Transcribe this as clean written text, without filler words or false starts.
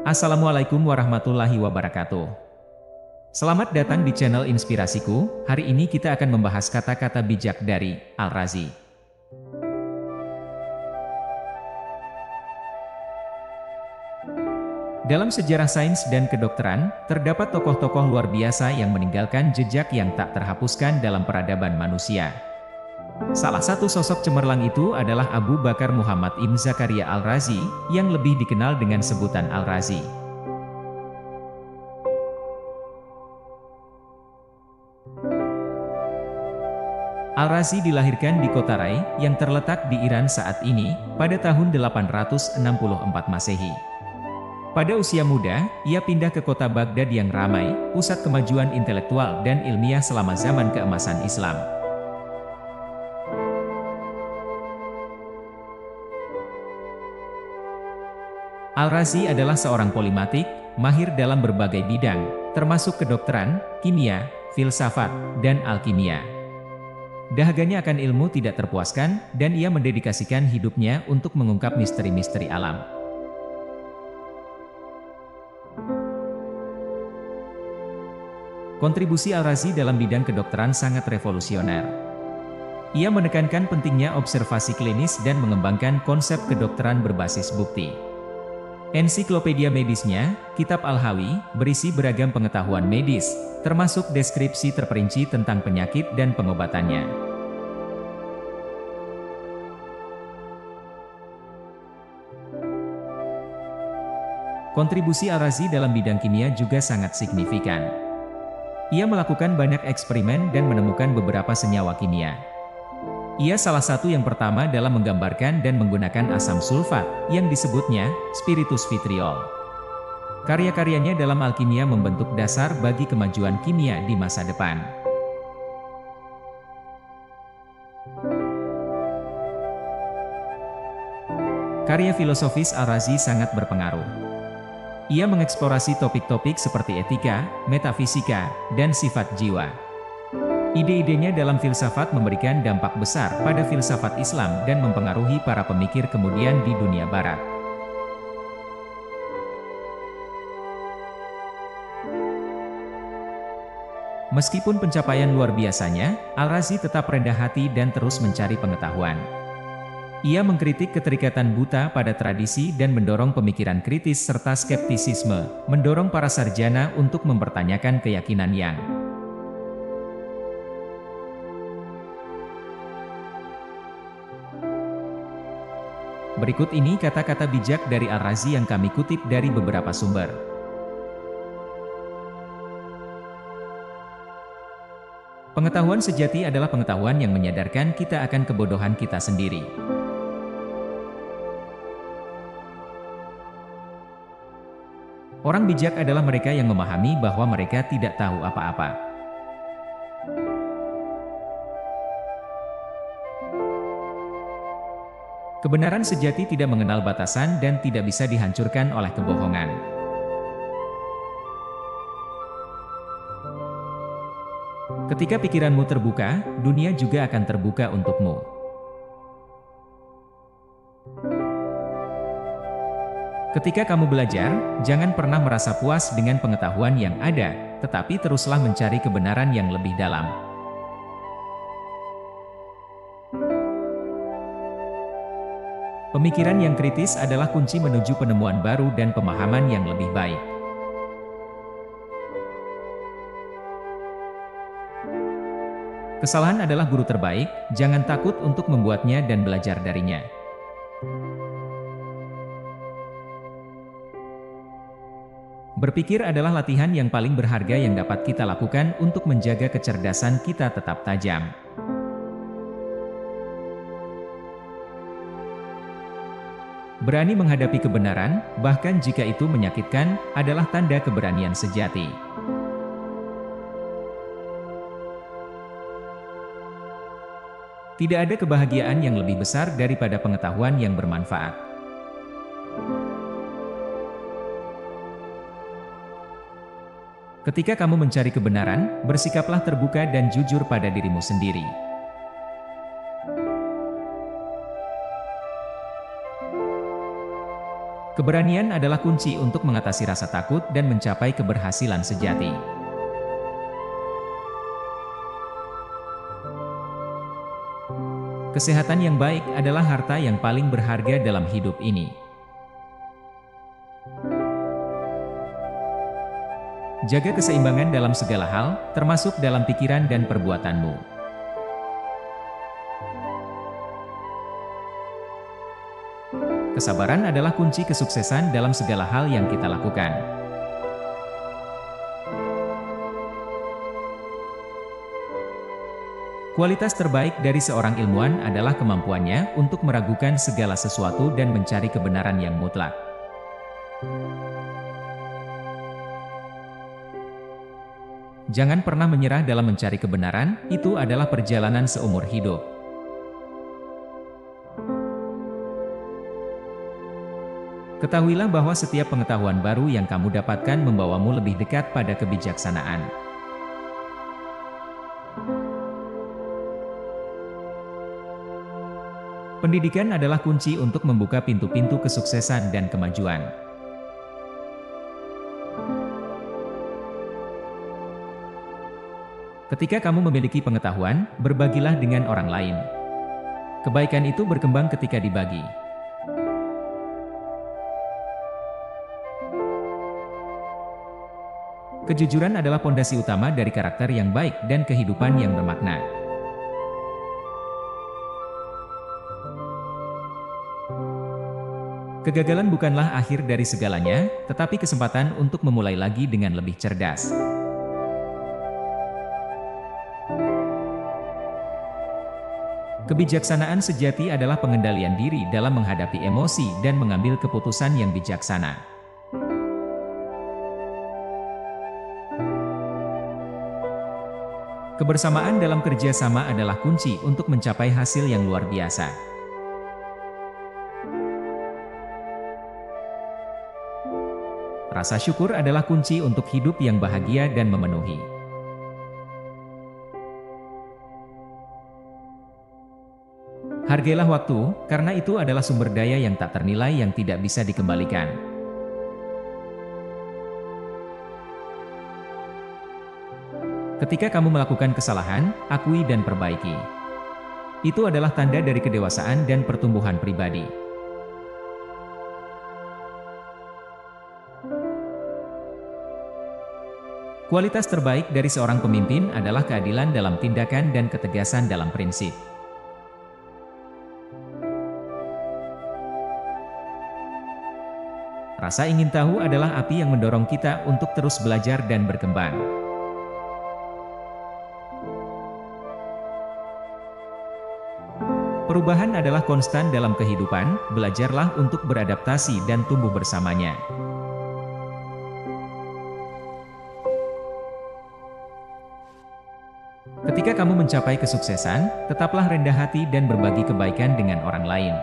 Assalamualaikum warahmatullahi wabarakatuh. Selamat datang di channel Inspirasiku. Hari ini kita akan membahas kata-kata bijak dari Al-Razi. Dalam sejarah sains dan kedokteran, terdapat tokoh-tokoh luar biasa yang meninggalkan jejak yang tak terhapuskan dalam peradaban manusia. Salah satu sosok cemerlang itu adalah Abu Bakar Muhammad Ibn Zakaria Al-Razi, yang lebih dikenal dengan sebutan Al-Razi. Al-Razi dilahirkan di kota Rai, yang terletak di Iran saat ini, pada tahun 864 Masehi. Pada usia muda, ia pindah ke kota Baghdad yang ramai, pusat kemajuan intelektual dan ilmiah selama zaman keemasan Islam. Al-Razi adalah seorang polimatik, mahir dalam berbagai bidang, termasuk kedokteran, kimia, filsafat, dan alkimia. Dahaganya akan ilmu tidak terpuaskan, dan ia mendedikasikan hidupnya untuk mengungkap misteri-misteri alam. Kontribusi Al-Razi dalam bidang kedokteran sangat revolusioner. Ia menekankan pentingnya observasi klinis dan mengembangkan konsep kedokteran berbasis bukti. Ensiklopedia medisnya, Kitab Al-Hawi, berisi beragam pengetahuan medis, termasuk deskripsi terperinci tentang penyakit dan pengobatannya. Kontribusi Al-Razi dalam bidang kimia juga sangat signifikan. Ia melakukan banyak eksperimen dan menemukan beberapa senyawa kimia. Ia salah satu yang pertama dalam menggambarkan dan menggunakan asam sulfat, yang disebutnya spiritus vitriol. Karya-karyanya dalam alkimia membentuk dasar bagi kemajuan kimia di masa depan. Karya filosofis Al-Razi sangat berpengaruh. Ia mengeksplorasi topik-topik seperti etika, metafisika, dan sifat jiwa. Ide-idenya dalam filsafat memberikan dampak besar pada filsafat Islam dan mempengaruhi para pemikir kemudian di dunia barat. Meskipun pencapaian luar biasanya, Al-Razi tetap rendah hati dan terus mencari pengetahuan. Ia mengkritik keterikatan buta pada tradisi dan mendorong pemikiran kritis serta skeptisisme, mendorong para sarjana untuk mempertanyakan keyakinan yang berikut ini kata-kata bijak dari Al-Razi yang kami kutip dari beberapa sumber. Pengetahuan sejati adalah pengetahuan yang menyadarkan kita akan kebodohan kita sendiri. Orang bijak adalah mereka yang memahami bahwa mereka tidak tahu apa-apa. Kebenaran sejati tidak mengenal batasan dan tidak bisa dihancurkan oleh kebohongan. Ketika pikiranmu terbuka, dunia juga akan terbuka untukmu. Ketika kamu belajar, jangan pernah merasa puas dengan pengetahuan yang ada, tetapi teruslah mencari kebenaran yang lebih dalam. Pemikiran yang kritis adalah kunci menuju penemuan baru dan pemahaman yang lebih baik. Kesalahan adalah guru terbaik, jangan takut untuk membuatnya dan belajar darinya. Berpikir adalah latihan yang paling berharga yang dapat kita lakukan untuk menjaga kecerdasan kita tetap tajam. Berani menghadapi kebenaran, bahkan jika itu menyakitkan, adalah tanda keberanian sejati. Tidak ada kebahagiaan yang lebih besar daripada pengetahuan yang bermanfaat. Ketika kamu mencari kebenaran, bersikaplah terbuka dan jujur pada dirimu sendiri. Keberanian adalah kunci untuk mengatasi rasa takut dan mencapai keberhasilan sejati. Kesehatan yang baik adalah harta yang paling berharga dalam hidup ini. Jaga keseimbangan dalam segala hal, termasuk dalam pikiran dan perbuatanmu. Kesabaran adalah kunci kesuksesan dalam segala hal yang kita lakukan. Kualitas terbaik dari seorang ilmuwan adalah kemampuannya untuk meragukan segala sesuatu dan mencari kebenaran yang mutlak. Jangan pernah menyerah dalam mencari kebenaran, itu adalah perjalanan seumur hidup. Ketahuilah bahwa setiap pengetahuan baru yang kamu dapatkan membawamu lebih dekat pada kebijaksanaan. Pendidikan adalah kunci untuk membuka pintu-pintu kesuksesan dan kemajuan. Ketika kamu memiliki pengetahuan, berbagilah dengan orang lain. Kebaikan itu berkembang ketika dibagi. Kejujuran adalah pondasi utama dari karakter yang baik dan kehidupan yang bermakna. Kegagalan bukanlah akhir dari segalanya, tetapi kesempatan untuk memulai lagi dengan lebih cerdas. Kebijaksanaan sejati adalah pengendalian diri dalam menghadapi emosi dan mengambil keputusan yang bijaksana. Kebersamaan dalam kerja sama adalah kunci untuk mencapai hasil yang luar biasa. Rasa syukur adalah kunci untuk hidup yang bahagia dan memenuhi. Hargailah waktu, karena itu adalah sumber daya yang tak ternilai yang tidak bisa dikembalikan. Ketika kamu melakukan kesalahan, akui dan perbaiki. Itu adalah tanda dari kedewasaan dan pertumbuhan pribadi. Kualitas terbaik dari seorang pemimpin adalah keadilan dalam tindakan dan ketegasan dalam prinsip. Rasa ingin tahu adalah api yang mendorong kita untuk terus belajar dan berkembang. Perubahan adalah konstan dalam kehidupan, belajarlah untuk beradaptasi dan tumbuh bersamanya. Ketika kamu mencapai kesuksesan, tetaplah rendah hati dan berbagi kebaikan dengan orang lain.